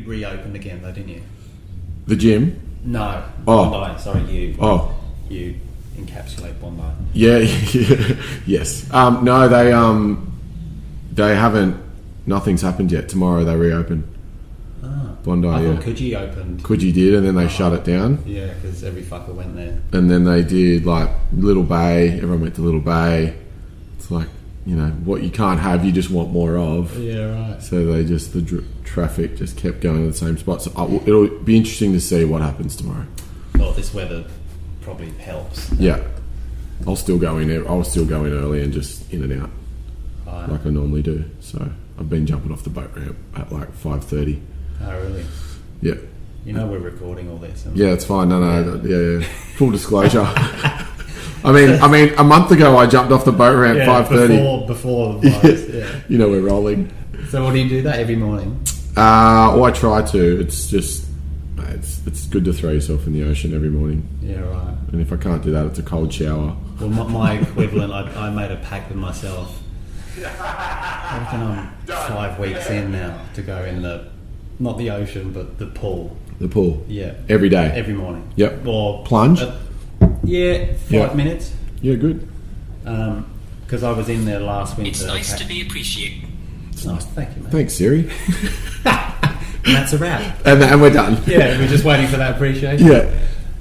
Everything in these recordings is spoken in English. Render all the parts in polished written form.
you reopened again though, didn't you? The gym? No. Oh. Bondi. Sorry, you. Oh. You encapsulate Bondi. Yeah. Yes. No, they haven't. Nothing's happened yet. Tomorrow they reopen. Bondi. I thought Coogee opened. Coogee did, and then they shut it down. Yeah, because every fucker went there. And then they did like Little Bay. Everyone went to Little Bay. It's like, you know, what you can't have, you just want more of. Yeah, right. So they just traffic just kept going to the same spot. So it'll be interesting to see what happens tomorrow. Well, this weather probably helps. Yeah, I'll still go in. I'll still go in early and just in and out like I normally do. So I've been jumping off the boat ramp at like 5:30. Oh, really? Yeah. You know we're recording all this. Yeah, it's fine. No. Yeah. Full disclosure. I mean, a month ago I jumped off the boat ramp 5:30. Before the virus. Yeah. You know, we're rolling. So what do you do that every morning? I try to. It's just, it's good to throw yourself in the ocean every morning. Yeah, right. And if I can't do that, it's a cold shower. Well, my equivalent, I made a pact with myself. I reckon I'm 5 weeks in now to go in not the ocean, but the pool. The pool? Yeah. Every day? Every morning. Yep. Or plunge? 5 minutes. Yeah, good. Because I was in there last winter. It's nice to be appreciated. It's nice. Thank you, mate. Thanks, Siri. And that's a wrap. And we're done. Yeah, we're just waiting for that appreciation. Yeah.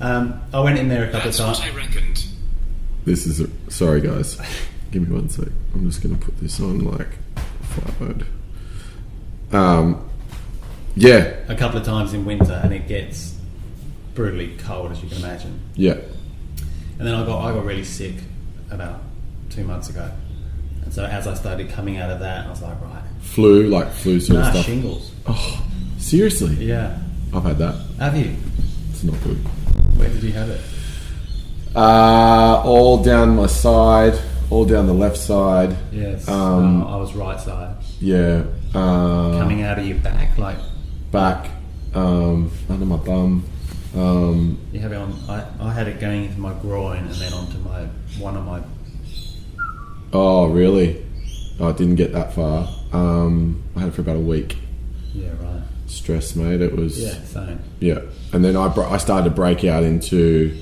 I went in there a couple of times. That's what I reckoned. This is... sorry, guys. Give me 1 sec. I'm just going to put this on, like, flight mode. Yeah. A couple of times in winter, and it gets brutally cold, as you can imagine. Yeah. And then I got really sick about 2 months ago. And so as I started coming out of that, I was like, right. Flu sort of stuff? Shingles. Oh, seriously? Yeah. I've had that. Have you? It's not good. Where did you have it? All down my side, all down the left side. Yes. I was right side. Yeah. Coming out of your back, like... Back, under my bum. You have it on... I had it going into my groin and then onto one of my... Oh, really? Oh, I didn't get that far. I had it for about a week. Yeah, right. Stress, mate. It was... Yeah, same. Yeah. And then I started to break out into...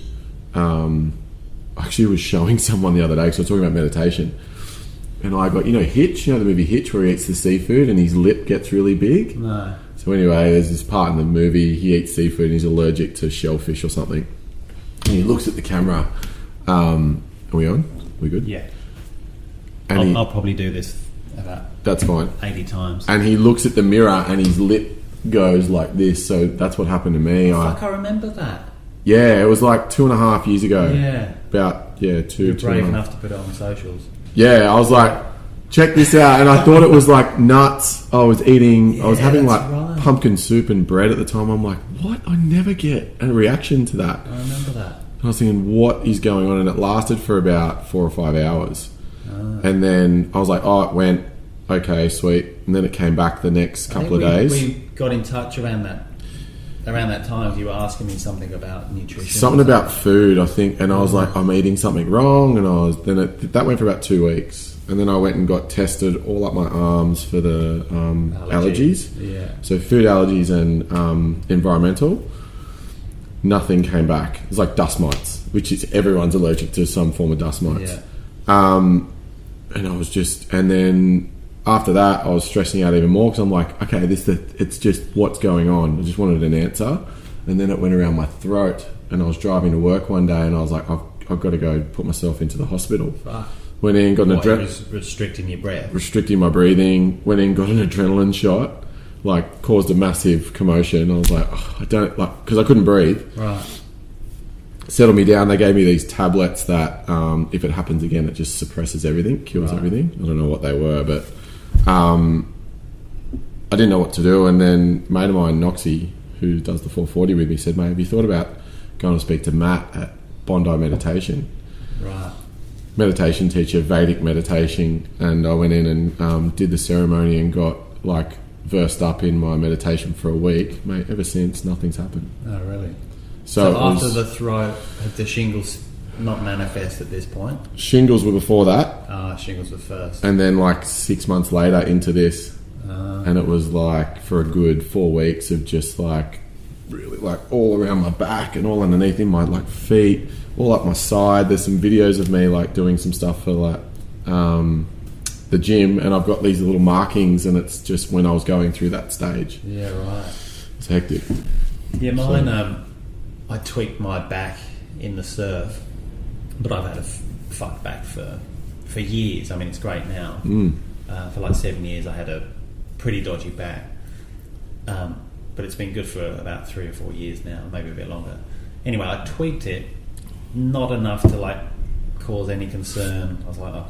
actually was showing someone the other day, because I was talking about meditation. And I got, Hitch, the movie Hitch, where he eats the seafood and his lip gets really big? No. So anyway, there's this part in the movie, he eats seafood and he's allergic to shellfish or something. And he looks at the camera. Are we on? We good? Yeah. And I'll probably do this about... That's fine. 80 times. And he looks at the mirror and his lip goes like this. So that's what happened to me. I remember that. Yeah, it was like 2.5 years ago. Yeah. About, 2 You're brave 2.5. enough to put it on socials. Yeah, I was like, check this out. And I thought it was like nuts. I was having like pumpkin soup and bread at the time. I'm like, what? I never get a reaction to that. I remember that. And I was thinking, what is going on? And it lasted for about 4 or 5 hours. And then I was like, oh, it went, okay, sweet. And then it came back the next couple of days. We got in touch around that time. You were asking me something about nutrition. Something about food, I think. And I was like, I'm eating something wrong. And that went for about 2 weeks. And then I went and got tested all up my arms for the allergies. Yeah. So food allergies and environmental. Nothing came back. It was like dust mites, which is everyone's allergic to some form of dust mites. Yeah. And I was and then after that, I was stressing out even more because I'm like, okay, it's just what's going on. I just wanted an answer. And then it went around my throat, and I was driving to work one day, and I was like, I've got to go put myself into the hospital. Fuck. Went in, got an restricting your breath, restricting my breathing. Went in, got an adrenaline shot, like caused a massive commotion. I was like, I don't like, because I couldn't breathe. Right. Settled me down. They gave me these tablets that, if it happens again, it just suppresses everything, kills everything. I don't know what they were, but I didn't know what to do. And then a mate of mine, Noxie, who does the 440 with me, said, mate, have you thought about going to speak to Matt at Bondi Meditation? Right. Meditation teacher, Vedic meditation. And I went in and did the ceremony and got like versed up in my meditation for a week. Mate, ever since, nothing's happened. Oh, really? So after the throat, had the shingles not manifest at this point? Shingles were before that. Shingles were first. And then like 6 months later into this. and it was like for a good 4 weeks of just like really like all around my back and all underneath in my like feet, all up my side. There's some videos of me like doing some stuff for like the gym, and I've got these little markings, and it's just when I was going through that stage. Yeah, right. It's hectic. Yeah, mine. I tweaked my back in the surf, but I've had a fucked back for years. I mean, it's great now. For like 7 years, I had a pretty dodgy back, but it's been good for about 3 or 4 years now, maybe a bit longer. Anyway, I tweaked it, not enough to like cause any concern. I was like, oh,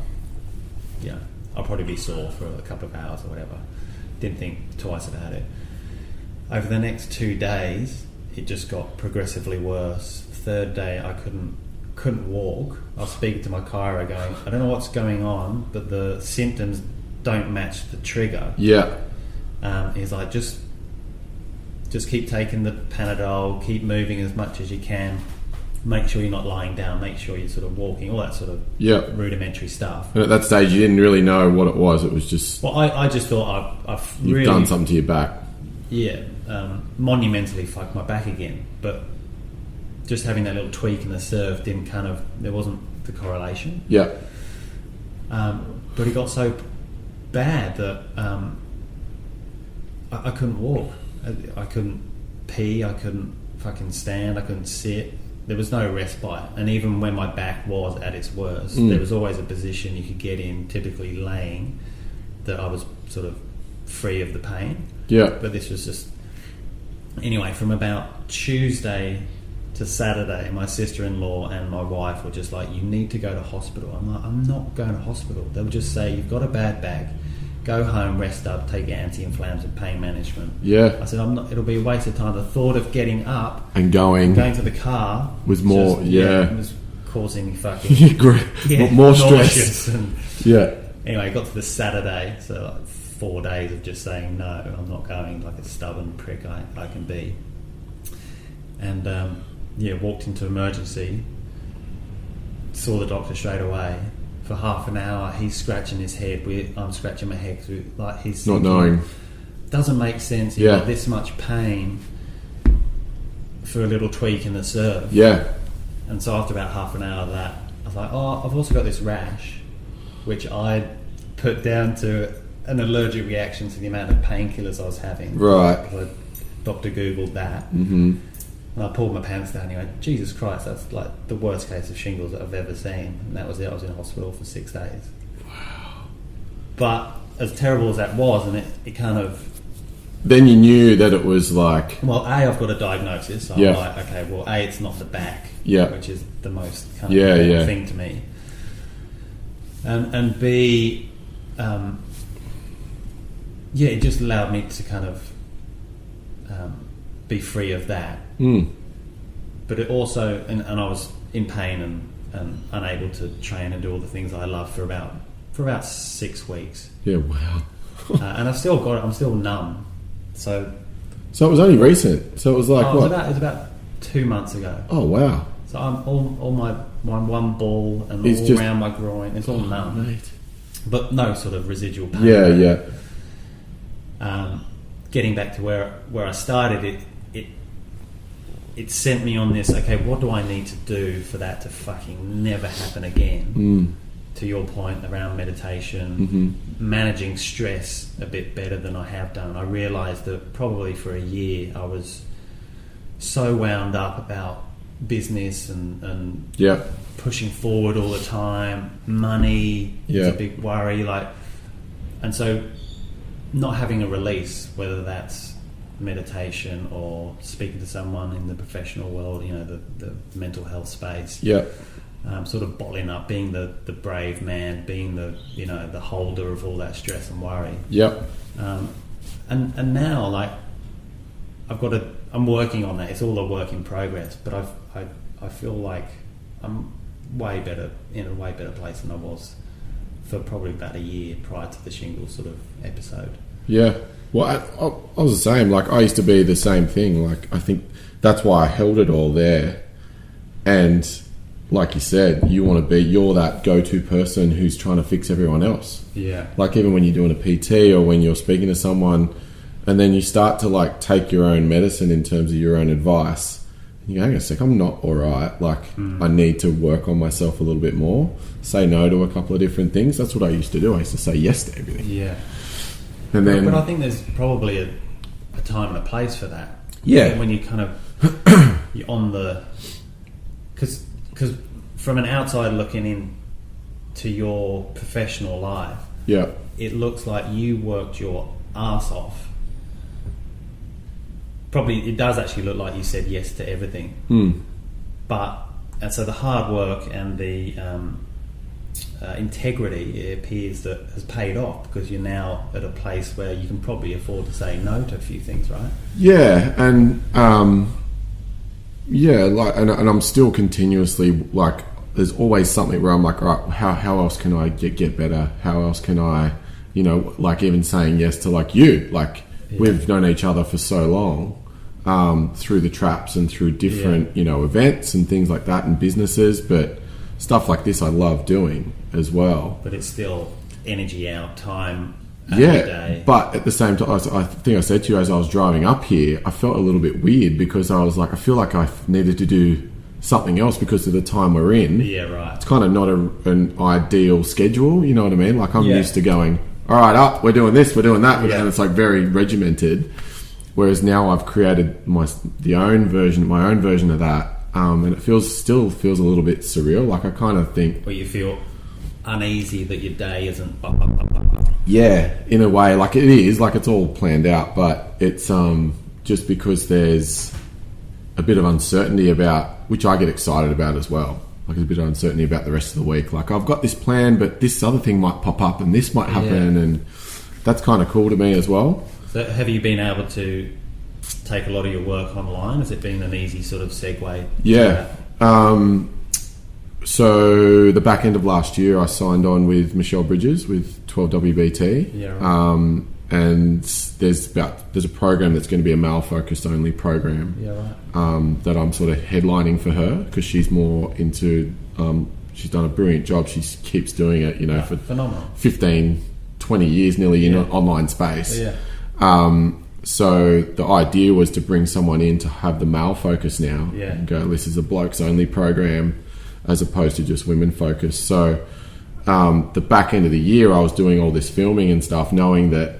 yeah, I'll probably be sore for a couple of hours or whatever. Didn't think twice about it. Over the next 2 days, it just got progressively worse. Third day, I couldn't walk. I was speaking to my chiro going, I don't know what's going on, but the symptoms don't match the trigger. Yeah. He's like, just keep taking the Panadol, keep moving as much as you can, make sure you're not lying down, make sure you're sort of walking, all that sort of rudimentary stuff. And at that stage, you didn't really know what it was. It was just... Well, I just thought I've you've really... done something to your back. Yeah, monumentally fucked my back again. But just having that little tweak in the surf didn't kind of... There wasn't the correlation. Yeah. But it got so bad that I couldn't walk. I couldn't pee, I couldn't fucking stand, I couldn't sit. There was no respite. And even when my back was at its worst, there was always a position you could get in, typically laying, that I was sort of free of the pain. Yeah. But this was just... Anyway, from about Tuesday to Saturday, my sister-in-law and my wife were just like, you need to go to hospital. I'm like, I'm not going to hospital. They'll just say, you've got a bad back, go home, rest up, take your anti-inflammatory and pain management. Yeah. I said, it'll be a waste of time. The thought of getting up and going to the car was more, it was causing me fucking more stress. And anyway, I got to the Saturday, so like 4 days of just saying no, I'm not going, like a stubborn prick I can be. And walked into emergency, saw the doctor straight away. For half an hour, he's scratching his head. I'm scratching my head through, like he's not knowing. Doesn't make sense. You got this much pain for a little tweak in the surf. Yeah. And so after about half an hour of that, I was like, oh, I've also got this rash, which I put down to an allergic reaction to the amount of painkillers I was having. Right. So Dr. Googled that. Mm-hmm. And I pulled my pants down and he went, Jesus Christ, that's like the worst case of shingles that I've ever seen. And that was it. I was in hospital for 6 days. Wow. But as terrible as that was, and it kind of... Then you knew that it was like... Well, I've got a diagnosis. So I'm like, okay, well, it's not the back, which is the most kind of important thing to me. And B, it just allowed me to kind of be free of that. But it also, and I was in pain and unable to train and do all the things I love for about 6 weeks. Yeah, wow. And I've still got it. I'm still numb. So it was only recent. So it was like what? It was about 2 months ago. Oh wow. So I'm all my one ball and all around my groin. It's all numb, mate. But no sort of residual pain. Yeah. Getting back to where I started, it sent me on this. Okay, what do I need to do for that to fucking never happen again? To your point around meditation, managing stress a bit better than I have done. I realised that probably for a year I was so wound up about business and pushing forward all the time. Money is a big worry, and so not having a release, whether that's meditation or speaking to someone in the professional world, the mental health space. Sort of bottling up, being the brave man, being the holder of all that stress and worry. And now I'm working on that. It's all a work in progress, but I feel like I'm in a way better place than I was for probably about a year prior to the shingles sort of episode. Yeah. Well, I was the same. Like, I used to be the same thing. Like, I think that's why I held it all there. And like you said, you're that go-to person who's trying to fix everyone else. Yeah. Like even when you're doing a PT or when you're speaking to someone, and then you start to like take your own medicine in terms of your own advice. And you go, hang on a sec, I'm not all right. Like I need to work on myself a little bit more. Say no to a couple of different things. That's what I used to do. I used to say yes to everything. Yeah. And then, but I think there's probably a time and a place for that. Yeah. When you kind of you're on the because from an outside looking in to your professional life, yeah, it looks like you worked your ass off. Probably it does actually look like you said yes to everything. And so the hard work and the integrity, it appears that has paid off because you're now at a place where you can probably afford to say no to a few things, right? Yeah, and like, and I'm still continuously like, there's always something where I'm like, all right, how else can I get better? How else can I, like even saying yes to like you, like we've known each other for so long. Through the traps and through different, events and things like that and businesses, but stuff like this I love doing as well. But it's still energy out, time out of the day. But at the same time, I think I said to you as I was driving up here, I felt a little bit weird because I was like, I feel like I needed to do something else because of the time we're in. Yeah, right. It's kind of not an ideal schedule, you know what I mean? Like I'm used to going, all right, up, we're doing this, we're doing that, and it's like very regimented. Whereas now I've created my own version of that, and it still feels a little bit surreal. Like I kind of think, but you feel uneasy that your day isn't. Yeah, in a way, like it is, like it's all planned out, but it's just because there's a bit of uncertainty about, which I get excited about as well. Like there's a bit of uncertainty about the rest of the week. Like I've got this plan, but this other thing might pop up, and this might happen, and that's kind of cool to me as well. So have you been able to take a lot of your work online? Has it been an easy sort of segue? Yeah. So the back end of last year, I signed on with Michelle Bridges with 12WBT. Yeah, right. And there's a program that's going to be a male focused only program. Yeah, right. That I'm sort of headlining for her because she's more into. She's done a brilliant job. She keeps doing it, for phenomenal 15, 20 years nearly in an online space. Yeah. So the idea was to bring someone in to have the male focus now. Yeah. And go, this is a blokes only program as opposed to just women focused. So the back end of the year, I was doing all this filming and stuff, knowing that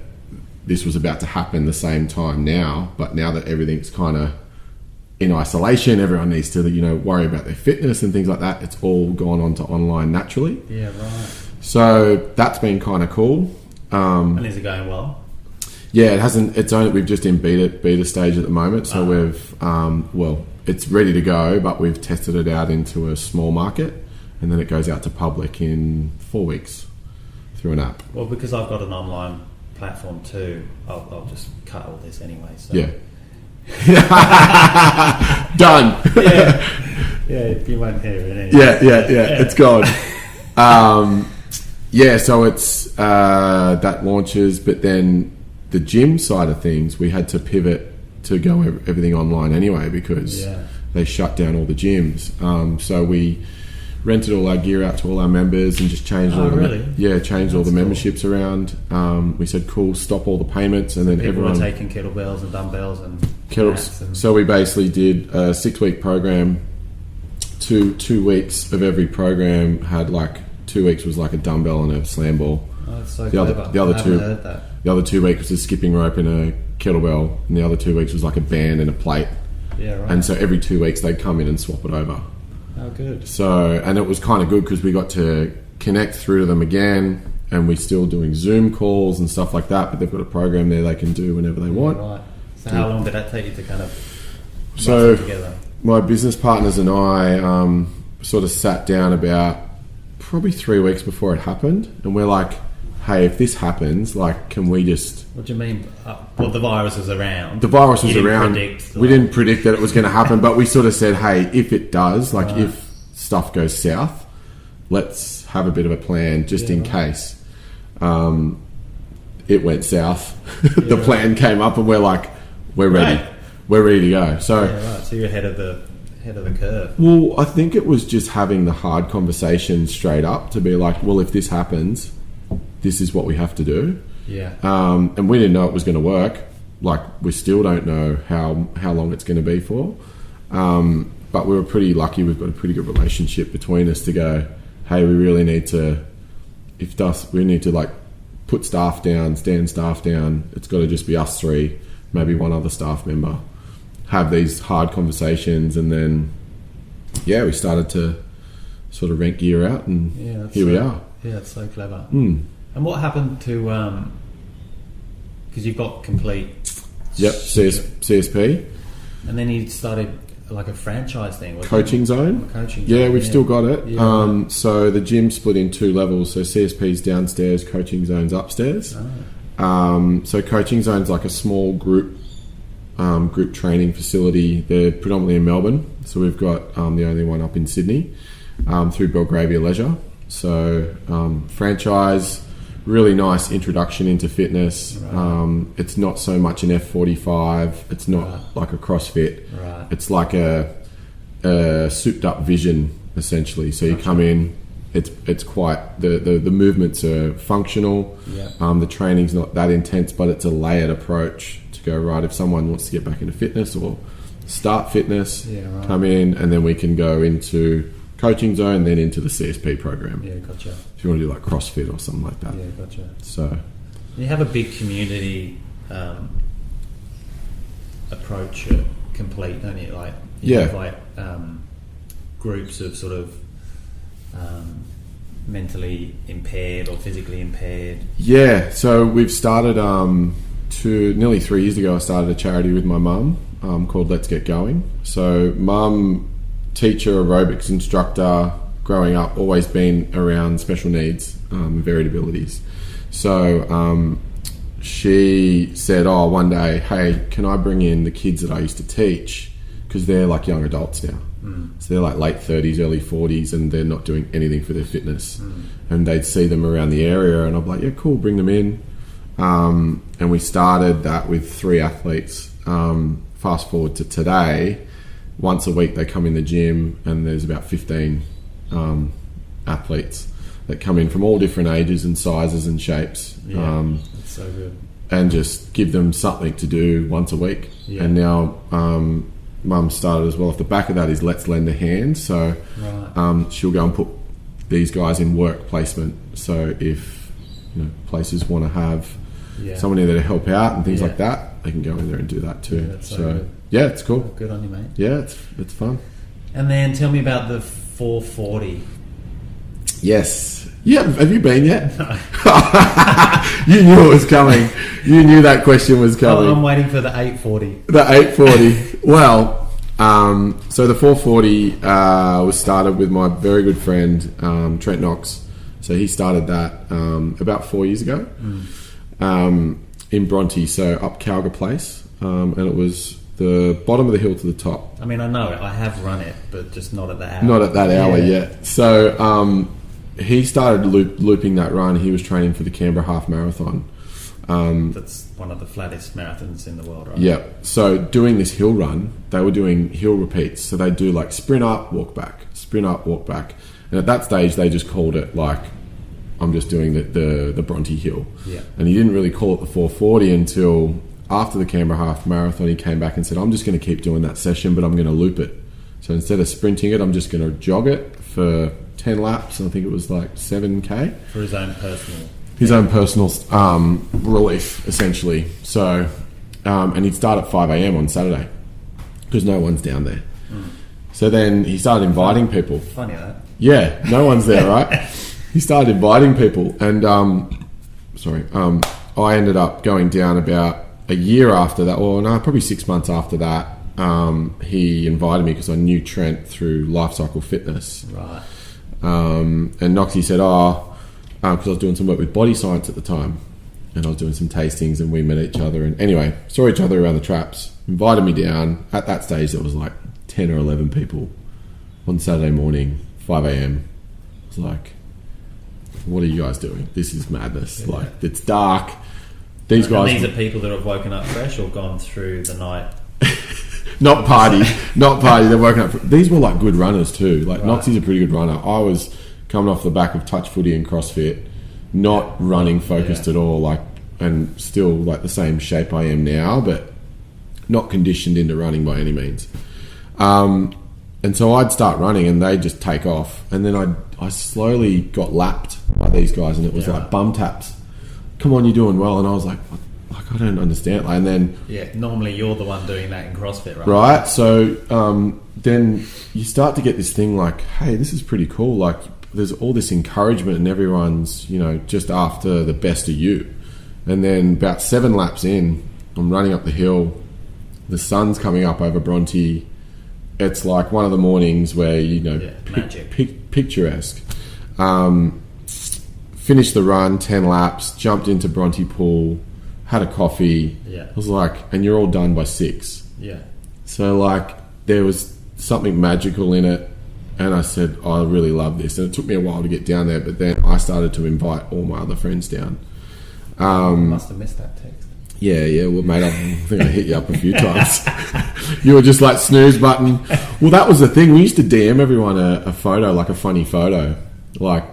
this was about to happen the same time now. But now that everything's kind of in isolation, everyone needs to, worry about their fitness and things like that. It's all gone on to online naturally. Yeah, right. So that's been kind of cool. And is it going well? Yeah, it hasn't. It's only we've just in beta stage at the moment. So we've it's ready to go, but we've tested it out into a small market, and then it goes out to public in 4 weeks through an app. Well, because I've got an online platform too, I'll just cut all this anyway. So. Yeah. Done. Yeah, you won't hear it anyway. Yeah. It's gone. So it's that launches, but then the gym side of things, we had to pivot to go everything online anyway because they shut down all the gyms. So we rented all our gear out to all our members and just changed all the memberships around. We said, cool, stop all the payments, and then people everyone were taking kettlebells and dumbbells and kettles. So we basically did a 6-week program. Two weeks of every program had like 2 weeks was like a dumbbell and a slam ball. Oh, that's so clever. The other 2 weeks was a skipping rope and a kettlebell, and the other 2 weeks was like a band and a plate. Yeah, right. And so every 2 weeks they'd come in and swap it over. Oh, good. So, and it was kind of good because we got to connect through to them again, and we're still doing Zoom calls and stuff like that, but they've got a program there they can do whenever they want. Right. So how long did that take you to kind of so together? My business partners and I sort of sat down about probably 3 weeks before it happened, and we're like, hey, if this happens, like, can we just... What do you mean? Well, the virus was around. The virus was around. We didn't predict that it was going to happen, but we sort of said, hey, if it does, like, if stuff goes south, let's have a bit of a plan just in case. It went south. The plan came up, and we're like, we're ready. We're ready to go. So, so you're ahead of the ahead of the curve? Well, I think it was just having the hard conversation straight up to be like, well, if this happens, this is what we have to do. Yeah. And we didn't know it was going to work. Like, we still don't know how long it's going to be for. But we were pretty lucky. We've got a pretty good relationship between us to go, hey, we really need to, we need to like put staff down, stand staff down. It's got to just be us three, maybe one other staff member. Have these hard conversations, and then, we started to sort of rent gear out, and here we are. Yeah, it's so clever. And what happened to, because you've got complete... Yep, CSP. And then you started like a franchise thing. Coaching zone. We've still got it. Yeah. So the gym split in 2 levels. So CSP's downstairs, coaching zone's upstairs. So coaching zone's like a small group training facility. They're predominantly in Melbourne. So we've got the only one up in Sydney through Belgravia Leisure. So franchise, really nice introduction into fitness. Right. It's not so much an F45. It's not like a CrossFit. Right. It's like a souped up vision, essentially. So you come in, it's quite, the movements are functional. Yeah. The training's not that intense, but it's a layered approach to go, right, if someone wants to get back into fitness or start fitness, come in, and then we can go into coaching zone, then into the CSP program. Yeah, gotcha. If you want to do like CrossFit or something like that. Yeah, gotcha. So you have a big community approach at Complete, don't you? Like you have like groups of sort of mentally impaired or physically impaired. Yeah, so we've started nearly 3 years ago. I started a charity with my mum called Let's Get Going. So mum, teacher, aerobics instructor, growing up, always been around special needs, varied abilities. So she said, one day, hey, can I bring in the kids that I used to teach? Because they're like young adults now. So they're like late 30s, early 40s, and they're not doing anything for their fitness. And they'd see them around the area, and I'm like, yeah, cool, bring them in. And we started that with 3 athletes. Fast forward to today, once a week they come in the gym, and there's about 15 athletes that come in from all different ages and sizes and shapes. That's so good. And just give them something to do once a week. Yeah. And now mum started as well. Off the back of that is Let's Lend a Hand. So she'll go and put these guys in work placement. So if places want to have someone there to help out and things like that, they can go in there and do that too. Yeah, that's so good. Yeah, it's cool. Good on you, mate. Yeah, it's fun. And then tell me about the 440. Yes. Yeah, have you been yet? No. You knew it was coming. You knew that question was coming. I'm waiting for the 840. The 840. Well, so the 440 was started with my very good friend, Trent Knox. So he started that about 4 years ago in Bronte, so up Calgary Place. And it was the bottom of the hill to the top. I mean, I know it. I have run it, but just not at that hour. Not at that hour yet. So he started looping that run. He was training for the Canberra Half Marathon. That's one of the flattest marathons in the world, right? Yeah. So doing this hill run, they were doing hill repeats. So they do like sprint up, walk back, sprint up, walk back. And at that stage, they just called it like, I'm just doing the Bronte Hill. Yeah. And he didn't really call it the 440 until after the Canberra Half Marathon. He came back and said, I'm just going to keep doing that session, but I'm going to loop it. So instead of sprinting it, I'm just going to jog it for 10 laps. And I think it was like 7K. For his own personal... His own personal relief, essentially. So, and he'd start at 5 a.m. on Saturday because no one's down there. So then he started inviting people. Funny that. Yeah, no one's there, right? He started inviting people, and I ended up going down about a year after that, or no, probably 6 months after that. He invited me because I knew Trent through Life Cycle Fitness. Right. And Noxie said, because I was doing some work with Body Science at the time, and I was doing some tastings, and we met each other, and anyway, saw each other around the traps, invited me down. At that stage, there was like 10 or 11 people on Saturday morning, 5 a.m. I was like, what are you guys doing? This is madness. Yeah. Like, it's dark. These guys... These are people that have woken up fresh or gone through the night not party. They're working up. These were like good runners too. Like Noxie's a pretty good runner. I was coming off the back of touch footy and CrossFit, not running focused at all. Like, and still like the same shape I am now, but not conditioned into running by any means. And so I'd start running and they'd just take off. And then I slowly got lapped by these guys, and it was like bum taps. Come on, you're doing well. And I was like I don't understand. And then normally you're the one doing that in CrossFit, right? Right. So then you start to get this thing like, hey, this is pretty cool. Like there's all this encouragement, and everyone's just after the best of you. And then about 7 laps in, I'm running up the hill. The sun's coming up over Bronte. It's like one of the mornings where picturesque. Finished the run, 10 laps, jumped into Bronte Pool, had a coffee. I was like, and you're all done by 6. So like there was something magical in it, and I said, I really love this. And it took me a while to get down there, but then I started to invite all my other friends down. Must have missed that text. Yeah. Well, mate, I think I hit you up a few times. You were just like snooze button. Well, that was the thing. We used to DM everyone a photo, like a funny photo, like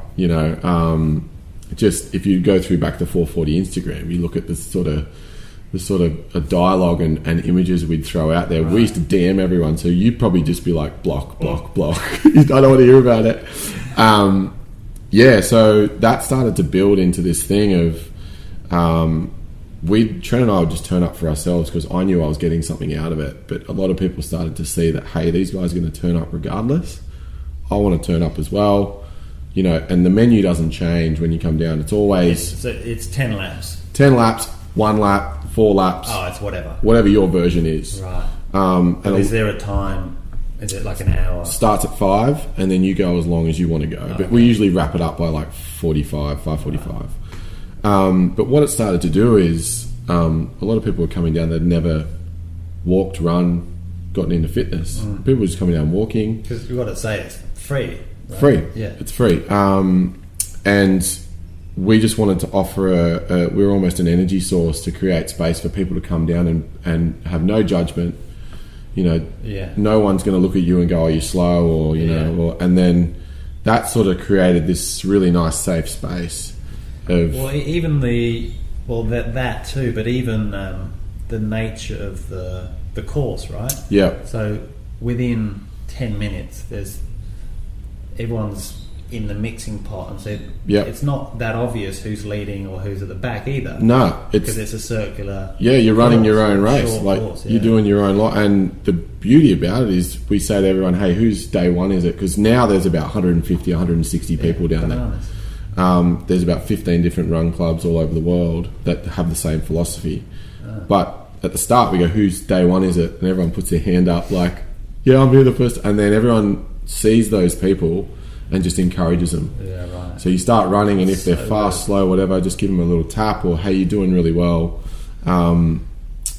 just if you go through back to 440 Instagram, you look at the sort of a dialogue and images we'd throw out there. Right. We used to DM everyone, so you'd probably just be like block. I don't want to hear about it. So that started to build into this thing of Trent and I would just turn up for ourselves because I knew I was getting something out of it. But a lot of people started to see that, hey, these guys are going to turn up regardless. I want to turn up as well. And the menu doesn't change when you come down. It's always... It's 10 laps. 10 laps, 1 lap, 4 laps. Oh, it's whatever. Whatever your version is. Right. And is there a time? Is it like an hour? Starts at 5, and then you go as long as you want to go. But we usually wrap it up by like 5:45. But what it started to do is a lot of people were coming down that had never walked, run, gotten into fitness. People were just coming down walking. Because you've got to say it's free. Right? Free. Yeah. It's free. And we just wanted to offer we're almost an energy source to create space for people to come down and have no judgment. No one's going to look at you and go, "Oh, you're slow," or and then that sort of created this really nice safe space. That too, but even the nature of the course, right? Yeah. So within 10 minutes, everyone's in the mixing pot, and so it's not that obvious who's leading or who's at the back either. No, because it's a circular. Yeah, you're running your own race, you're doing your own lot. And the beauty about it is, we say to everyone, "Hey, whose day one is it?" Because now there's about 150, 160 people down there. There's about 15 different run clubs all over the world that have the same philosophy. But at the start, we go, "Whose day one is it?" And everyone puts their hand up, like, "Yeah, I'm here the first." And then everyone sees those people and just encourages them. Yeah, right. So you start running, and if they're fast, slow, whatever, just give them a little tap, or, "Hey, you're doing really well." And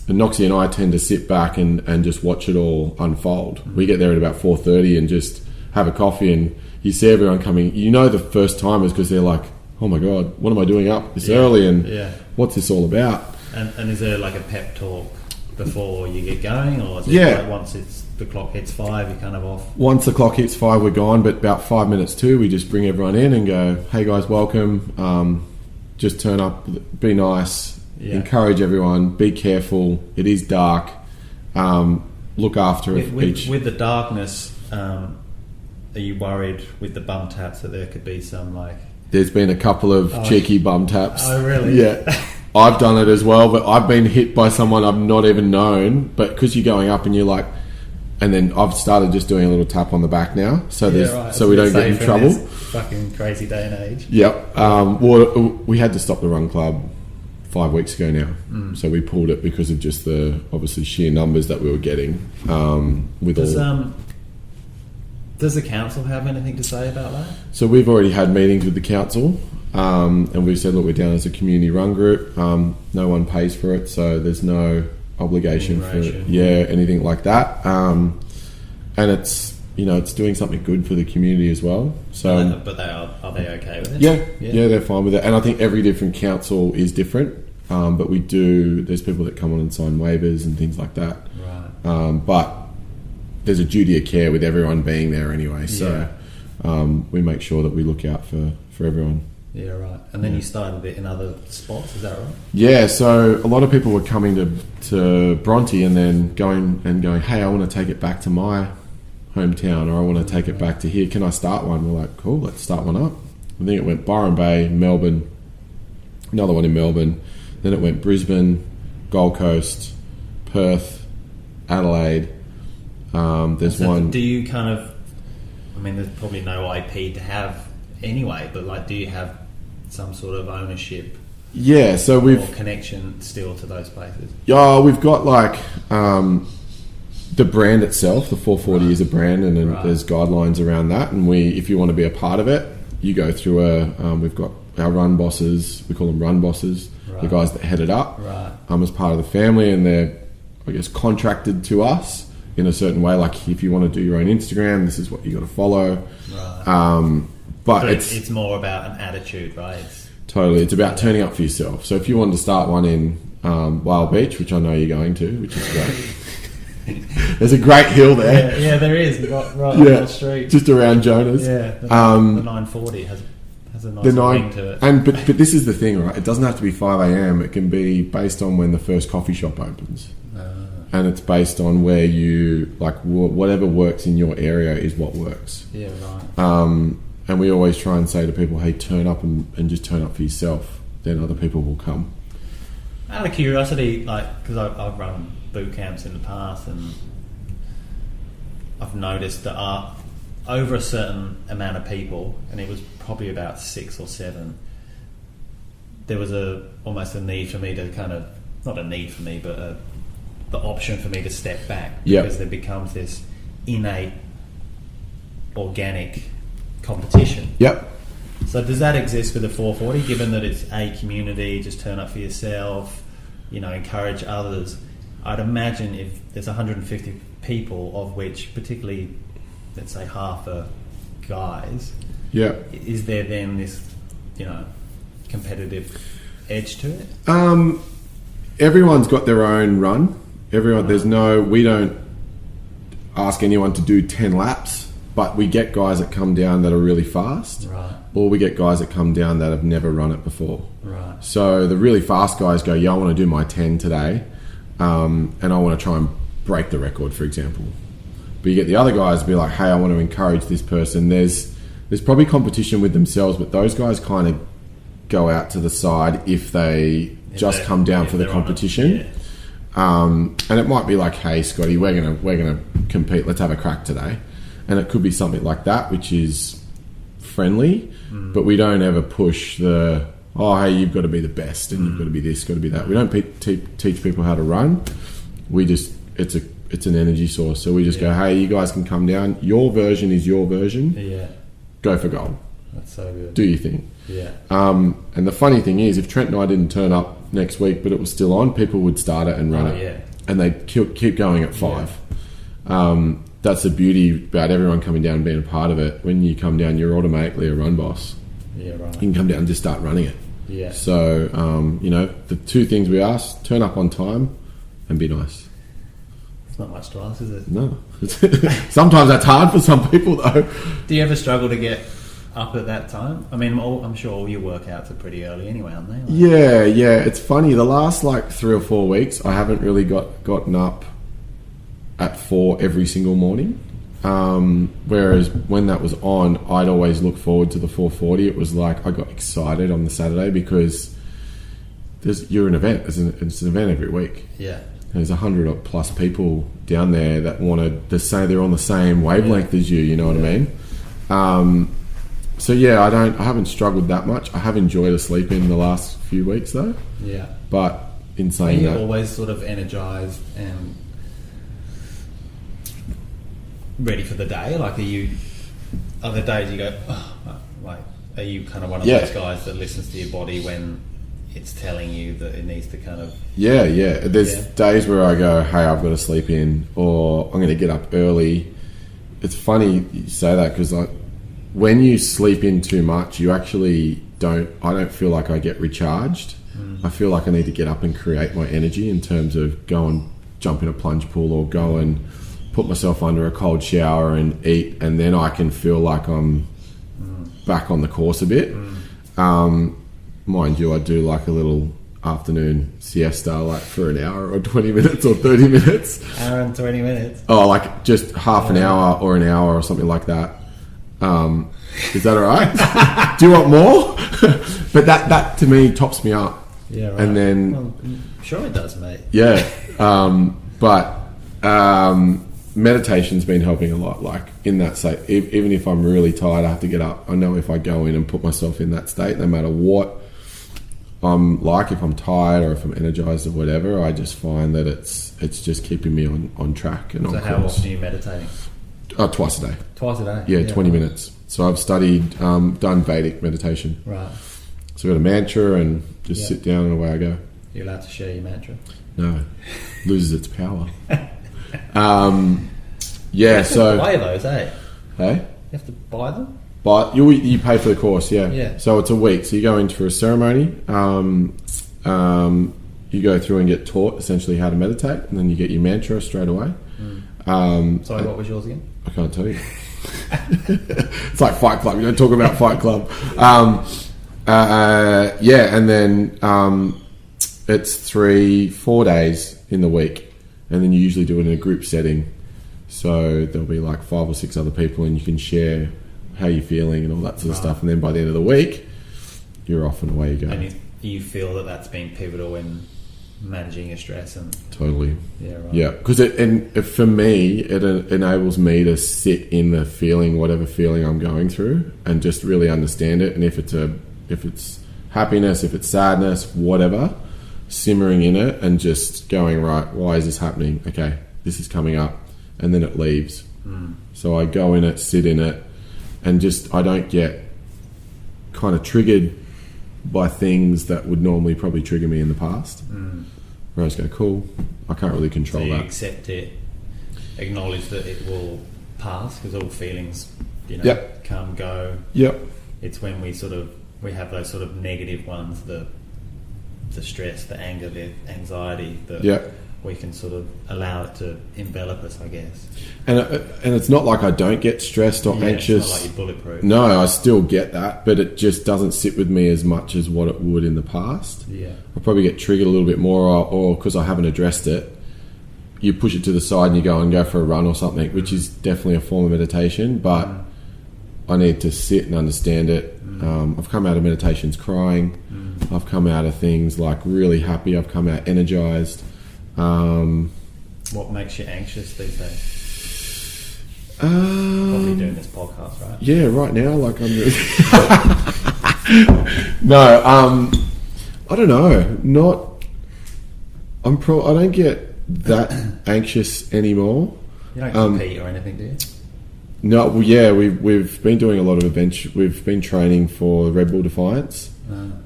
Noxie and I tend to sit back and just watch it all unfold. We get there at about 4:30 and just have a coffee, and you see everyone coming. The first timers, because they're like, "Oh my God, what am I doing up this early? And what's this all about?" And is there like a pep talk before you get going, or is it like once the clock hits 5, you're kind of off? Once the clock hits 5, we're gone. But about 5 minutes to, we just bring everyone in and go, "Hey guys, welcome. Just turn up, be nice, encourage everyone, be careful. It is dark. Look after each." With the darkness, are you worried with the bum taps that there could be some like... There's been a couple of cheeky bum taps. Oh, really? Yeah. I've done it as well, but I've been hit by someone I've not even known. But because you're going up and you're like... And then I've started just doing a little tap on the back now, so we don't get in trouble. Fucking crazy day and age. Yep. We had to stop the run club 5 weeks ago now, so we pulled it because of just the obviously sheer numbers that we were getting. Does the council have anything to say about that? So we've already had meetings with the council, and we've said, look, we're down as a community run group. No one pays for it, so there's no obligation for anything like that. And it's it's doing something good for the community as well. So, but are they okay with it? Yeah, they're fine with it. And I think every different council is different. But there's people that come on and sign waivers and things like that. Right. but there's a duty of care with everyone being there anyway. So we make sure that we look out for everyone. Yeah, right. And then you started it in other spots, is that right? Yeah, so a lot of people were coming to Bronte and then going, hey, I want to take it back to my hometown, or I want to take it back to here. Can I start one? We're like, cool, let's start one up. I think it went Byron Bay, Melbourne, another one in Melbourne. Then it went Brisbane, Gold Coast, Perth, Adelaide. There's one. Do you kind of, I mean, there's probably no IP to have anyway, but like, do you have some sort of ownership? Yeah, so or connection still to those places? Yeah, we've got like the brand itself. The 440 is a brand, and then there's guidelines around that. And if you want to be a part of it, you go through we've got our run bosses. We call them run bosses, the guys that head it up, as part of the family, and they're, I guess, contracted to us in a certain way. Like, if you want to do your own Instagram, this is what you got to follow. But so it's more about an attitude, right? It's about turning up for yourself. So if you wanted to start one in Wild Beach, which I know you're going to, which is great. There's a great hill there. Yeah, there is. Right on the street. Just around Jonas. Yeah, the 940 has a nice ring to it. But this is the thing, right? It doesn't have to be 5 a.m. It can be based on when the first coffee shop opens. And it's based on where you, like, whatever works in your area is what works. Yeah, right. And we always try and say to people, hey, turn up and just turn up for yourself. Then other people will come. Out of curiosity, like, because I've run boot camps in the past, and I've noticed that over a certain amount of people, and it was probably about 6 or 7, there was almost a need for me to kind of, not a need for me, but the option for me to step back, because there becomes this innate, organic competition. So does that exist with the 440, given that it's a community, just turn up for yourself, encourage others? I'd imagine if there's 150 people, of which particularly, let's say, half are guys, is there then this, competitive edge to it? Everyone's got their own run. We don't ask anyone to do 10 laps, but we get guys that come down that are really fast, or we get guys that come down that have never run it before. So the really fast guys go, I want to do my 10 today, and I want to try and break the record, for example. But you get the other guys be like, hey, I want to encourage this person. There's probably competition with themselves, but those guys kind of go out to the side if they just come down for the competition. And it might be like, hey, Scotty, we're gonna compete. Let's have a crack today. And it could be something like that, which is friendly, but we don't ever push hey, you've got to be the best, and you've got to be this, got to be that. We don't teach people how to run. We just, it's an energy source. So we just go, hey, you guys can come down. Your version is your version. Go for gold. That's so good. Do your thing. And the funny thing is, if Trent and I didn't turn up next week, but it was still on, people would start it and run it. And they'd keep going at 5. That's the beauty about everyone coming down and being a part of it. When you come down, you're automatically a run boss. You can come down and just start running it. So, the 2 things we ask: turn up on time and be nice. It's not much to ask, is it? No. Sometimes that's hard for some people, though. Do you ever struggle to get up at that time? I mean, I'm sure all your workouts are pretty early anyway, aren't they? Yeah. It's funny. The last 3 or 4 weeks, I haven't really gotten up at 4 every single morning. Whereas when that was on, I'd always look forward to the 440. It was like I got excited on the Saturday because you're an event. It's an event every week. There's 100 plus people down there that want to say they're on the same wavelength as you. You know what I mean? So I haven't struggled that much. I have enjoyed a sleep in the last few weeks though. But in saying that, always sort of energized and ready for the day. Like, are you other days you go, are you kind of one of those guys that listens to your body when it's telling you that it needs to kind of... There's days where I go, hey, I've got to sleep in, or I'm going to get up early. It's funny you say that, because when you sleep in too much, you actually I don't feel like I get recharged. I feel like I need to get up and create my energy in terms of go and jump in a plunge pool or go and put myself under a cold shower and eat, and then I can feel like I'm back on the course a bit. Mind you, I do like a little afternoon siesta, like for an hour or 20 minutes or 30 minutes. Hour and 20 minutes. Oh, like just half an hour or an hour or something like that. Is that all right? Do you want more? But that to me tops me up. Yeah, right. And then... Well, sure it does, mate. Yeah. Meditation's been helping a lot. Like in that state, even if I'm really tired, I have to get up. I know if I go in and put myself in that state, no matter what I'm like, if I'm tired or if I'm energized or whatever, I just find that it's just keeping me on track and on course. So how often are you meditating? Twice a day. Twice a day? Yeah, 20 minutes. So I've studied, done Vedic meditation. Right. So I've got a mantra and just sit down and away I go. You're allowed to share your mantra? No. Loses its power. You have to buy those, eh? Hey? You have to buy them? But you pay for the course, yeah. Yeah. So it's a week. So you go in for a ceremony. You go through and get taught essentially how to meditate, and then you get your mantra straight away. Sorry, what was yours again? I can't tell you. It's like Fight Club. You don't talk about Fight Club. And then it's 3-4 days in the week, and then you usually do it in a group setting. So there'll be like 5 or 6 other people, and you can share how you're feeling and all that sort of stuff. And then by the end of the week, you're off and away you go. And you feel that that's been pivotal in managing your stress and totally. Yeah, right. Yeah, because for me, it enables me to sit in the feeling, whatever feeling I'm going through, and just really understand it. And if it's happiness, if it's sadness, whatever, simmering in it and just going, right, why is this happening? Okay, this is coming up, and then it leaves. So I go in it, sit in it, and just I don't get kind of triggered by things that would normally probably trigger me in the past. Where I just go, cool, I can't really control so you that. Accept it, acknowledge that it will pass, because all feelings, come, go. Yep. It's when we have those sort of negative ones, the stress, the anger, the anxiety, that we can sort of allow it to envelop us, I guess. And it's not like I don't get stressed or anxious. It's not like you're bulletproof. No, I still get that, but it just doesn't sit with me as much as what it would in the past. Yeah. I probably get triggered a little bit more, or because I haven't addressed it, you push it to the side and you go for a run or something, which is definitely a form of meditation, but I need to sit and understand it. I've come out of meditations crying. I've come out of things like really happy. I've come out energized. What makes you anxious these days? Probably doing this podcast, right? Yeah, right now, like I'm really No, I don't know. I don't get that anxious anymore. You don't compete or anything, do you? No, well, yeah, we've been doing a lot of events. We've been training for Red Bull Defiance.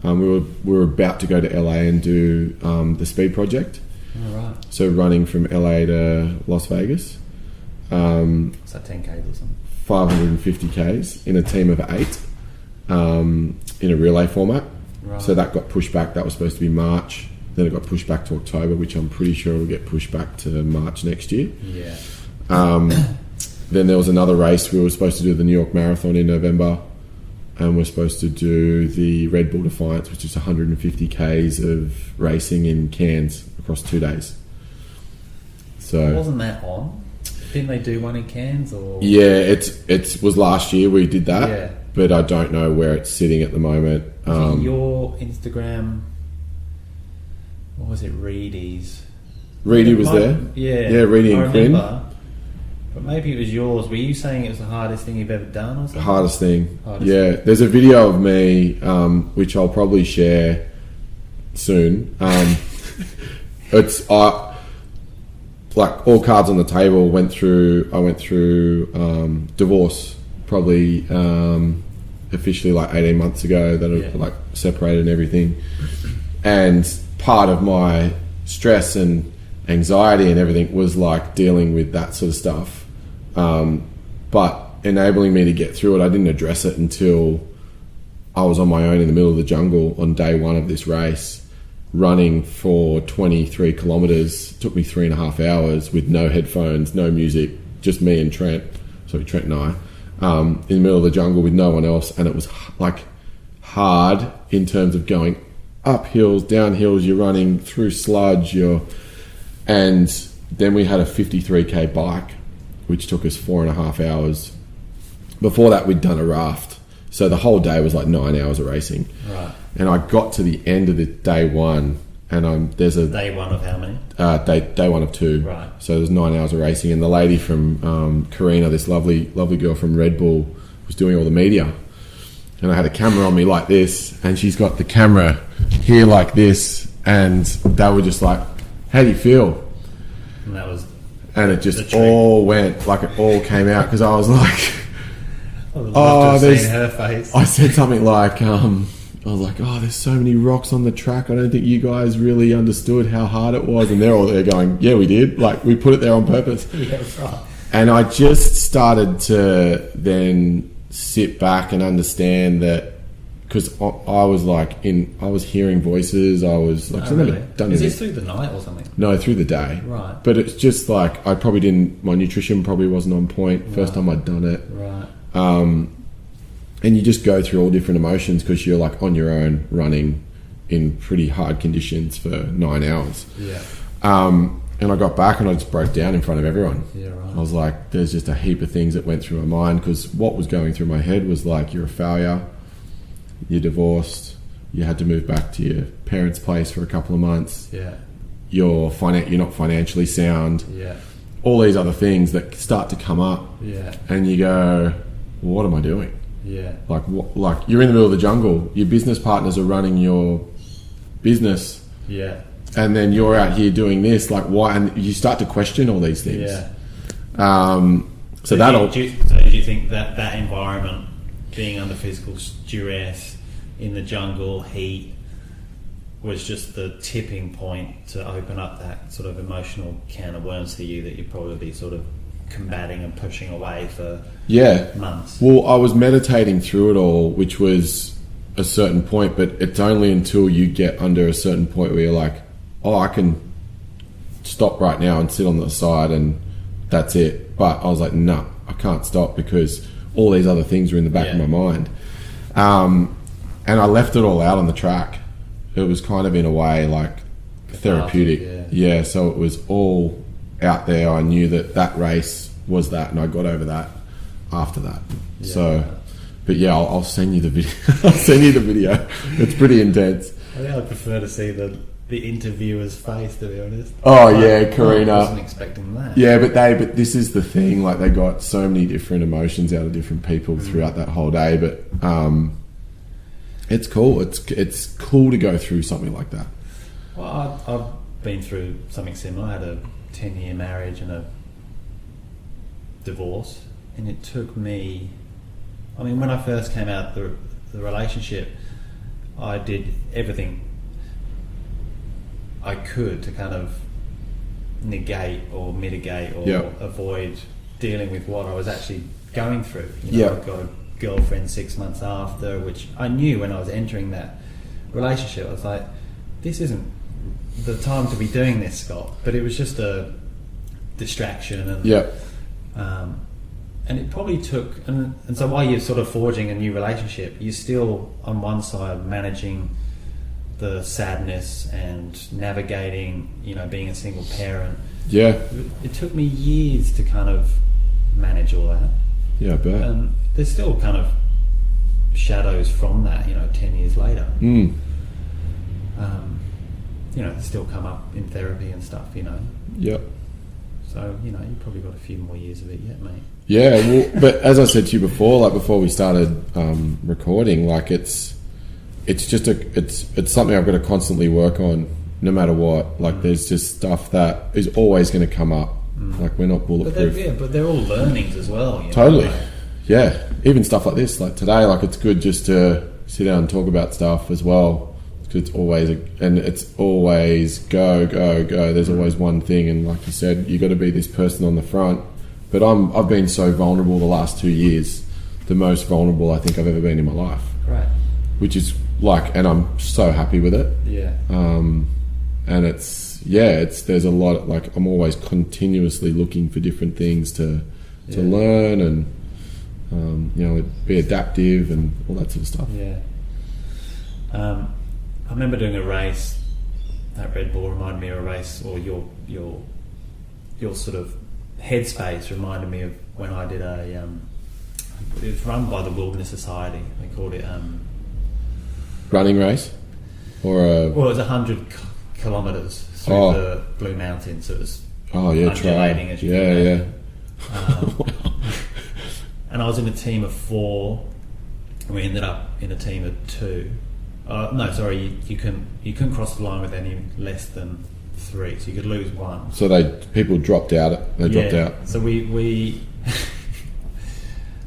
We were about to go to LA and do the Speed Project. Oh, right. So running from LA to Las Vegas. Is that 10Ks or something? 550 Ks in a team of 8 in a relay format. Right. So that got pushed back. That was supposed to be March. Then it got pushed back to October, which I'm pretty sure will get pushed back to March next year. Yeah. Then there was another race. We were supposed to do the New York Marathon in November, and we're supposed to do the Red Bull Defiance, which is 150 Ks of racing in Cairns across 2 days. So wasn't that on? Didn't they do one in Cairns? Or yeah, it was last year we did that. Yeah. But I don't know where it's sitting at the moment. Your Instagram, what was it? Reedy's. Reedy was there. Yeah, Reedy and Quinn. But maybe it was yours. Were you saying it was the hardest thing you've ever done or something? Hardest thing. There's a video of me, which I'll probably share soon. It's like all cards on the table. I went through divorce probably officially like 18 months ago. That I like separated and everything. And part of my stress and anxiety and everything was like dealing with that sort of stuff. But enabling me to get through it, I didn't address it until I was on my own in the middle of the jungle on day 1 of this race. running for 23 kilometers. It took me 3.5 hours with no headphones, no music, just me and Trent and I, in the middle of the jungle with no one else. And it was like hard in terms of going up hills, down hills, you're running through sludge, and then we had a 53k bike, which took us 4.5 hours. Before that, we'd done a raft. So the whole day was like 9 hours of racing. Right. And I got to the end of the day one, and there's a... Day one of how many? Day one of 2. Right. So there's 9 hours of racing, and the lady from Karina, this lovely girl from Red Bull, was doing all the media. And I had a camera on me like this, and she's got the camera here like this, and they were just like, how do you feel? And that was... And it just all went, like it all came out, because I was like... I would love to have seen her face. I said something like, I was like, oh, there's so many rocks on the track. I don't think you guys really understood how hard it was. And they're all there going, yeah, we did. Like, we put it there on purpose. Yeah, that's right. And I just started to then sit back and understand that, because I was like, I was hearing voices. I was like, Is this through the night or something? No, through the day. Right. But it's just like, my nutrition probably wasn't on point. Right. First time I'd done it. Right. And you just go through all different emotions because you're like on your own running in pretty hard conditions for 9 hours. Yeah. And I got back and I just broke down in front of everyone. Yeah, right. I was like, there's just a heap of things that went through my mind, because what was going through my head was like, you're a failure, you're divorced, you had to move back to your parents' place for a couple of months. Yeah. You're not financially sound. Yeah. All these other things that start to come up. Yeah. And you go, well, what am I doing? Yeah. Like you're in the middle of the jungle. Your business partners are running your business. Yeah. And then you're out here doing this. Like, why? And you start to question all these things. Yeah. So do you think that environment, being under physical duress in the jungle, heat, was just the tipping point to open up that sort of emotional can of worms for you that you'd probably sort of combating and pushing away for months? Well, I was meditating through it all, which was a certain point, but it's only until you get under a certain point where you're like, oh, I can stop right now and sit on the side and that's it. But I was like, no, I can't stop, because all these other things were in the back of my mind. And I left it all out on the track. It was kind of in a way like therapeutic. Yeah, so it was all out there. I knew that race was that, and I got over that after that. Yeah. So, but yeah, I'll send you the video. I'll send you the video. It's pretty intense. I think I'd prefer to see the interviewer's face, to be honest. Oh yeah, Karina. I wasn't expecting that. Yeah, but this is the thing. Like, they got so many different emotions out of different people throughout that whole day. But it's cool. It's cool to go through something like that. Well, I've been through something similar. I had a 10-year marriage and a divorce, and it took me... I mean, when I first came out the relationship, I did everything I could to kind of negate or mitigate or avoid dealing with what I was actually going through. I got a girlfriend 6 months after, which I knew when I was entering that relationship. I was like, this isn't the time to be doing this, Scott. But it was just a distraction, and it probably took, and so while you're sort of forging a new relationship, you're still on one side managing the sadness and navigating, being a single parent. Yeah, it took me years to kind of manage all that. Yeah, I bet. And there's still kind of shadows from that, 10 years later. They still come up in therapy and stuff, Yep. So, you've probably got a few more years of it yet, mate. Yeah, well, but as I said to you before, like before we started recording, like it's just it's something I've got to constantly work on, no matter what. Like there's just stuff that is always going to come up. Like we're not bulletproof. But they're all learnings as well. Totally. Yeah, even stuff like this, like today, like it's good just to sit down and talk about stuff as well. It's always go. There's always one thing, and like you said, you got to be this person on the front. But I've been so vulnerable the last 2 years, the most vulnerable I think I've ever been in my life. Right. Which is and I'm so happy with it. Yeah. And there's a lot, like, I'm always continuously looking for different things to learn and, be adaptive and all that sort of stuff. Yeah. I remember doing a race. That Red Bull reminded me of a race, or your sort of headspace reminded me of when I did it was run by the Wilderness Society. They called it running race, or it was 100 kilometres through the Blue Mountains. So it was undulating as you can imagine. And I was in a team of 4, and we ended up in a team of 2. You couldn't cross the line with any less than 3, so you could lose 1. So people dropped out. They dropped out. So we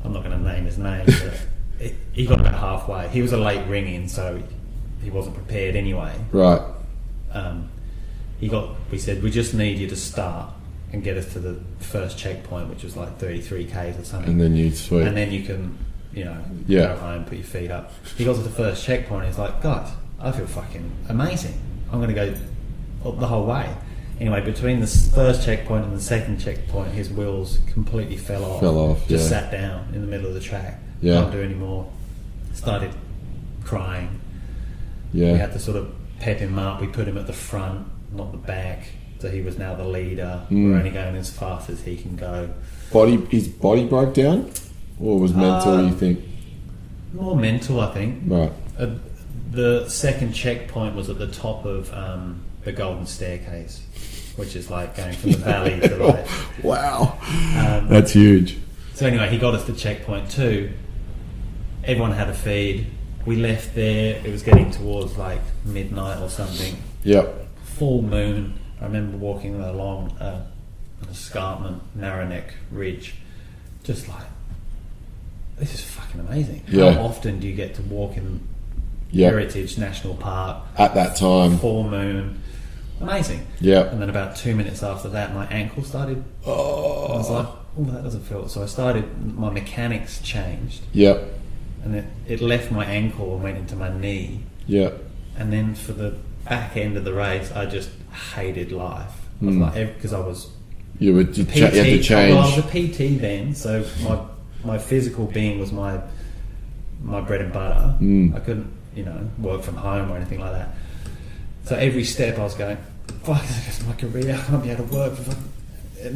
I'm not going to name his name, but he got about halfway. He was a late ring-in, so he wasn't prepared anyway. Right. We said, we just need you to start and get us to the first checkpoint, which was like 33 k's or something. And then you can, go home, put your feet up. He got to the first checkpoint and he's like, guys, I feel fucking amazing. I'm going to go the whole way. Anyway, between the first checkpoint and the second checkpoint, his wheels completely fell off. Just sat down in the middle of the track. Yeah. Can't do any more. Started crying. Yeah. We had to sort of pep him up. We put him at the front, not the back. So he was now the leader. We're only going as fast as he can go. His body broke down? Or was mental, you think? More mental, I think. Right. The second checkpoint was at the top of the Golden Staircase, which is like going from the valley to like... Wow. That's huge. So anyway, he got us to checkpoint 2. Everyone had a feed. We left there. It was getting towards like midnight or something. Yep. Full moon. I remember walking along an escarpment, narrow neck ridge, just like, this is fucking amazing. Yeah. How often do you get to walk in Heritage National Park at that time? Full moon. Amazing. Yeah. And then about 2 minutes after that, my ankle started. I was like, oh, that doesn't feel. So I started, my mechanics changed. Yep. And it left my ankle and went into my knee. Yep. And then for the back end of the race, I just hated life. I was like, because I was... You had to change. Well, I was a PT then, so my physical being was my bread and butter. I couldn't, work from home or anything like that. So every step I was going, fuck, this is my career, I can't be able to work.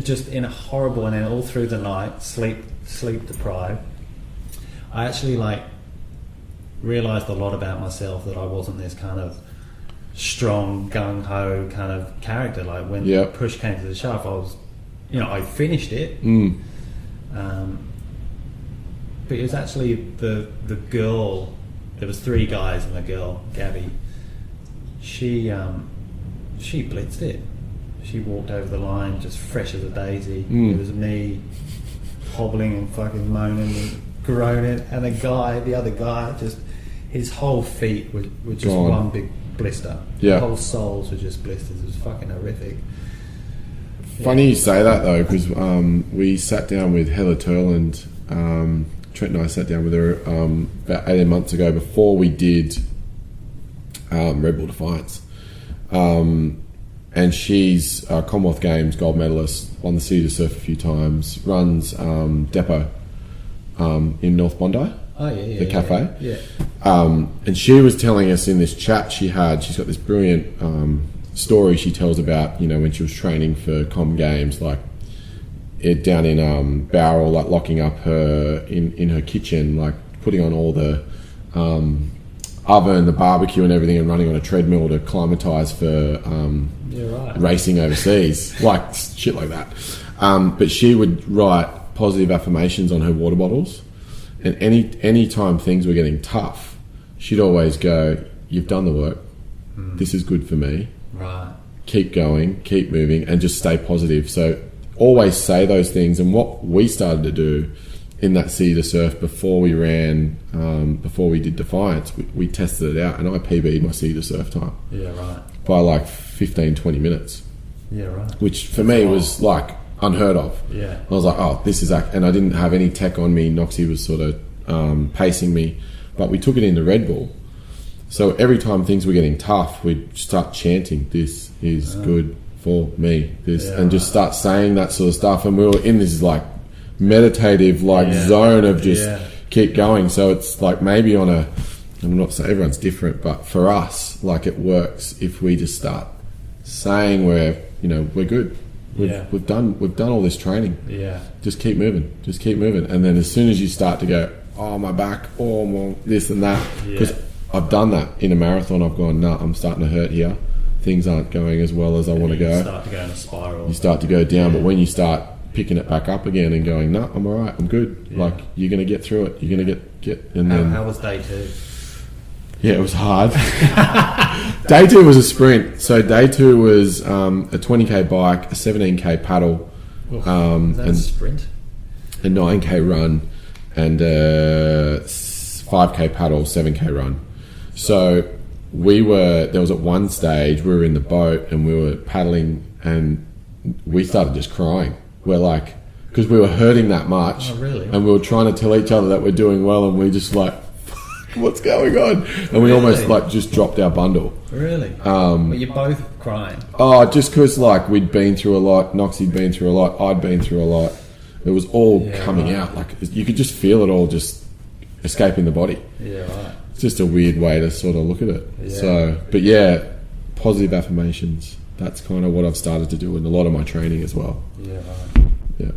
Just in a horrible, and then all through the night, sleep deprived. I actually realised a lot about myself, that I wasn't this kind of strong, gung-ho kind of character. Like when push came to the shove, I was, I finished it. But it was actually the girl, there was 3 guys and a girl, Gabby. She blitzed it. She walked over the line just fresh as a daisy. It was me hobbling and fucking moaning and groaning, and the other guy, just his whole feet were just Gone. one big blister. Yeah. The whole soles were just blisters. It was fucking horrific. Funny you say that though, because we sat down with Heather Turland. Trent and I sat down with her about 18 months ago before we did Red Bull Defiance. And she's a Commonwealth Games gold medalist, won the Sea to Surf a few times, runs Depot in North Bondi. Oh, yeah. The cafe. Yeah. And she was telling us in this chat she's got this brilliant story she tells about, when she was training for Com Games, like it down in Bowral, like locking up her in her kitchen, like putting on all the oven, the barbecue and everything, and running on a treadmill to acclimatise for racing overseas, like shit like that. But she would write positive affirmations on her water bottles, and any time things were getting tough, she'd always go, "You've done the work. This is good for me. Right. Keep going, keep moving, and just stay positive." So always say those things. And what we started to do in that Sea to Surf before we ran, before we did Defiance, we tested it out, and I PB'd my Sea to Surf time. Yeah, right. By like 15-20 minutes. Yeah, right. Which for me was like unheard of. Yeah. I was like, oh, this is... And I didn't have any tech on me. Noxie was sort of pacing me. But we took it into Red Bull. So every time things were getting tough, we'd start chanting, "This is good for me," and just start saying that sort of stuff. And we were in this like meditative zone of just keep going. So it's like maybe I'm not saying everyone's different, but for us, like it works if we just start saying we're good. We've done all this training. Yeah. Just keep moving. And then as soon as you start to go, oh, my back, oh, my this and that, because I've done that in a marathon. I've gone, nah, I'm starting to hurt here. Things aren't going as well as I want to go. You start to go in a spiral. You start to go down, but when you start picking it back up again and going, no, I'm all right, I'm good. Yeah. Like you're going to get through it. You're going to get. And how was day 2? Yeah, it was hard. Day 2 was a sprint. So day 2 was a 20k bike, a 17k paddle, is that a sprint? A 9k run, and a 5k paddle, 7k run. So there was at one stage we were in the boat and we were paddling and we started just crying. We're like, because we were hurting that much. Oh, really? And we were trying to tell each other that we're doing well, and we just like, what's going on? And we almost like just dropped our bundle. Really? Were you both crying? Oh, just because like we'd been through a lot, Noxie'd been through a lot, I'd been through a lot. It was all coming out. Like you could just feel it all just escaping the body. Yeah, right. It's just a weird way to sort of look at it. Yeah. So, but yeah, positive affirmations. That's kind of what I've started to do in a lot of my training as well. Yeah, right. Yeah.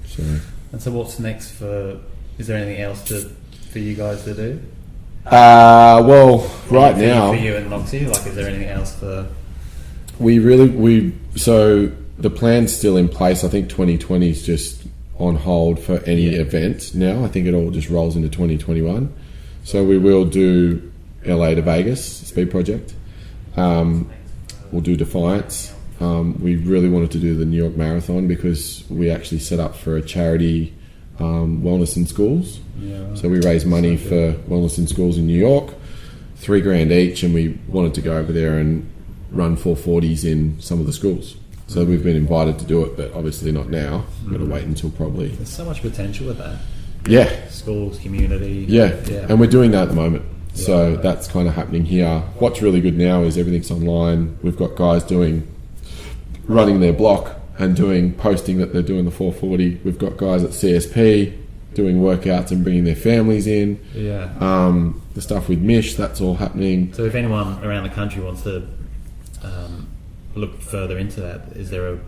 So. And so what's next is there anything else for you guys to do? Well, right now for you and Noxie, like, is there anything else for? So the plan's still in place. I think 2020 is just on hold for any event now. I think it all just rolls into 2021. So we will do LA to Vegas Speed Project. We'll do Defiance. We really wanted to do the New York Marathon because we actually set up for a charity, wellness in schools. Yeah, right. So we raised money for wellness in schools in New York, $3,000 each, and we wanted to go over there and run 440s in some of the schools. So we've been invited to do it, but obviously not now. We've got to wait until probably. There's so much potential with that. Yeah. Schools, community. Yeah. And we're doing that at the moment. So that's kind of happening here. What's really good now is everything's online. We've got guys running their block and posting that they're doing the 440. We've got guys at CSP doing workouts and bringing their families in. Yeah. The stuff with Mish, that's all happening. So if anyone around the country wants to look further into that, is there a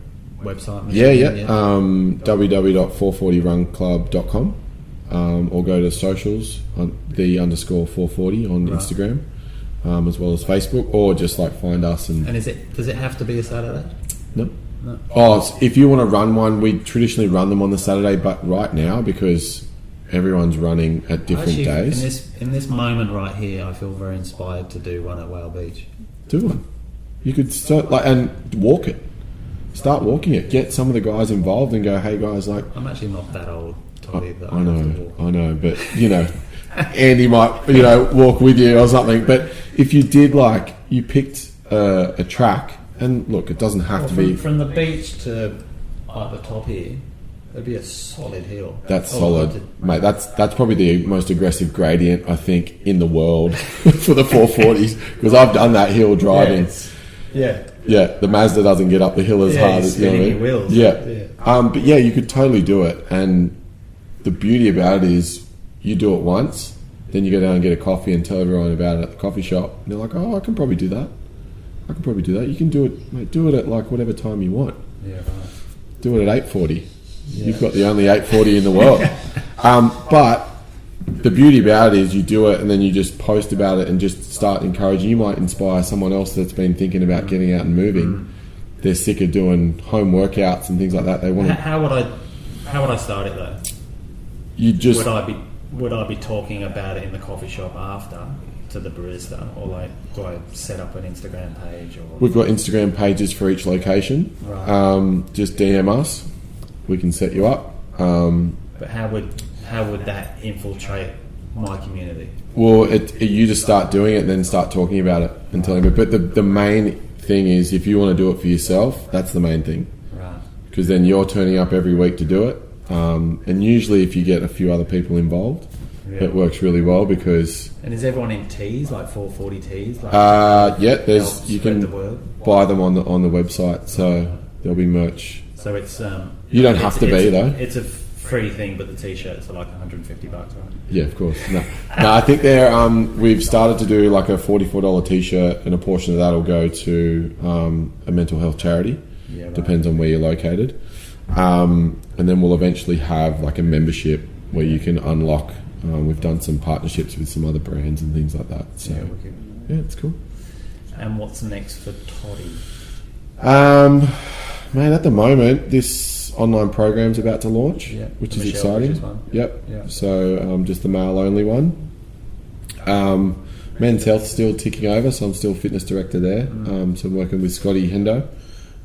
website? www.440runclub.com. Or go to socials on the _440 on Instagram, as well as Facebook, or just like find us. And does it have to be a Saturday? No. Oh, if you want to run one, we traditionally run them on the Saturday, but right now, because everyone's running at different days. In this moment right here, I feel very inspired to do one at Whale Beach. Do one. You could start and walk it. Start walking it. Get some of the guys involved and go, hey guys, like, I'm actually not that old. I know, but Andy might walk with you or something. But if you did, like, you picked a track, and look, it doesn't have to be from the beach to the top here. It'd be a solid hill. That's solid, mate. That's probably the most aggressive gradient I think in the world for the 440s, because I've done that hill driving. Yeah, the Mazda doesn't get up the hill as hard as your wheels. But you could totally do it. And the beauty about it is you do it once, then you go down and get a coffee and tell everyone about it at the coffee shop. And they're like, oh, I can probably do that. You can do it, mate. Do it at like whatever time you want. Yeah, right. Do it at 8:40. Yeah. You've got the only 8:40 in the world. But the beauty about it is you do it and then you just post about it and just start encouraging. You might inspire someone else that's been thinking about getting out and moving. They're sick of doing home workouts and things like that. They want. How would I start it though? You just would I be talking about it in the coffee shop after to the barista, or like do I set up an Instagram page? Or we've got Instagram pages for each location. Right. Just DM us. We can set you up. But how would that infiltrate my community? Well, you just start doing it and then start talking about it and telling me. But the main thing is, if you want to do it for yourself, that's the main thing. Right. Because then you're turning up every week to do it. And usually if you get a few other people involved, it works really well because. And is everyone in teas, like 440 teas? Like There's you can buy them on the website, so there'll be merch. So it's you don't have to be though. It's a free thing, but the t-shirts are like $150, right? Yeah, of course. No, I think they're. We've started to do like a $44 t-shirt, and a portion of that will go to a mental health charity. Yeah, right. Depends on where you're located, and then we'll eventually have like a membership where you can unlock. We've done some partnerships with some other brands and things like that. So yeah, it's cool. And what's next for Toddy? Man, at the moment, this online program's about to launch, which is exciting. Yep. So just the male only one. Men's health still ticking over, so I'm still fitness director there. So I'm working with Scotty Hendo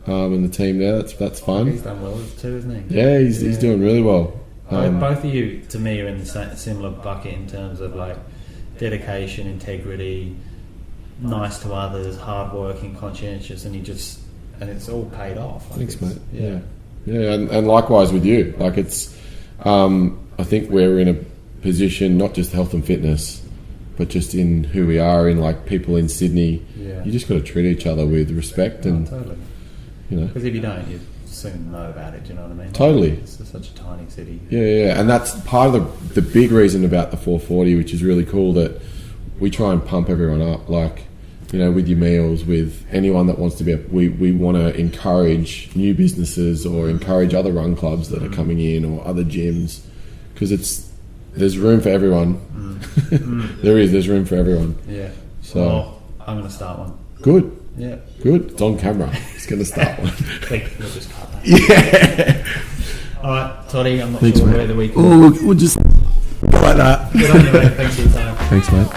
and the team there. That's fun. He's done well too, isn't he? Yeah, he's doing really well. Both of you, to me, are in the similar bucket in terms of like dedication, integrity, nice to others, hardworking, conscientious, and it's all paid off. Like thanks, mate. Yeah, and likewise with you. Like it's, I think we're in a position, not just health and fitness, but just in who we are, in like people in Sydney. Yeah. You just got to treat each other with respect, and totally. Because if you don't, you soon know about it. Do you know what I mean? Totally. It's such a tiny city. Yeah, and that's part of the big reason about the 440, which is really cool, that we try and pump everyone up. Like, with your meals, with anyone that wants to be, we want to encourage new businesses or encourage other run clubs that are coming in or other gyms, because there's room for everyone. There's room for everyone. Yeah. So I'm going to start one. Good. Yeah. Good. It's on camera. It's going to start one. We'll just cut that. Yeah. All right, Toddy, I'm not sure where the week is. We'll just go like that. Good on you, mate. Thanks for your time. Thanks, mate.